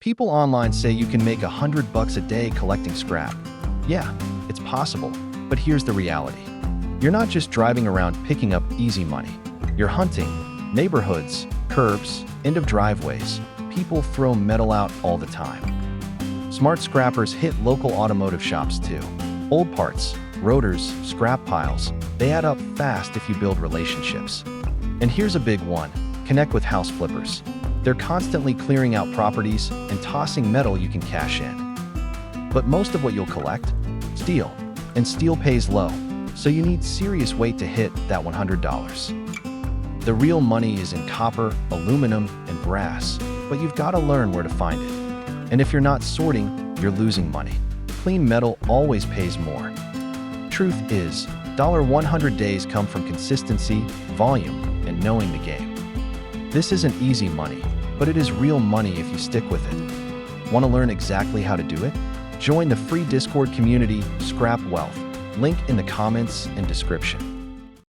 People online say you can make $100 a day collecting scrap. Yeah, it's possible, but here's the reality. You're not just driving around picking up easy money. You're hunting neighborhoods, curbs, end of driveways. People throw metal out all the time. Smart scrappers hit local automotive shops too. Old parts, rotors, scrap piles, they add up fast if you build relationships. And here's a big one, connect with house flippers. They're constantly clearing out properties and tossing metal you can cash in. But most of what you'll collect? Steel. And steel pays low, so you need serious weight to hit that $100. The real money is in copper, aluminum, and brass, but you've got to learn where to find it. And if you're not sorting, you're losing money. Clean metal always pays more. Truth is, $100 days come from consistency, volume, and knowing the game. This isn't easy money, but it is real money if you stick with it. Want to learn exactly how to do it? Join the free Discord community, Scrap Wealth. Link in the comments and description.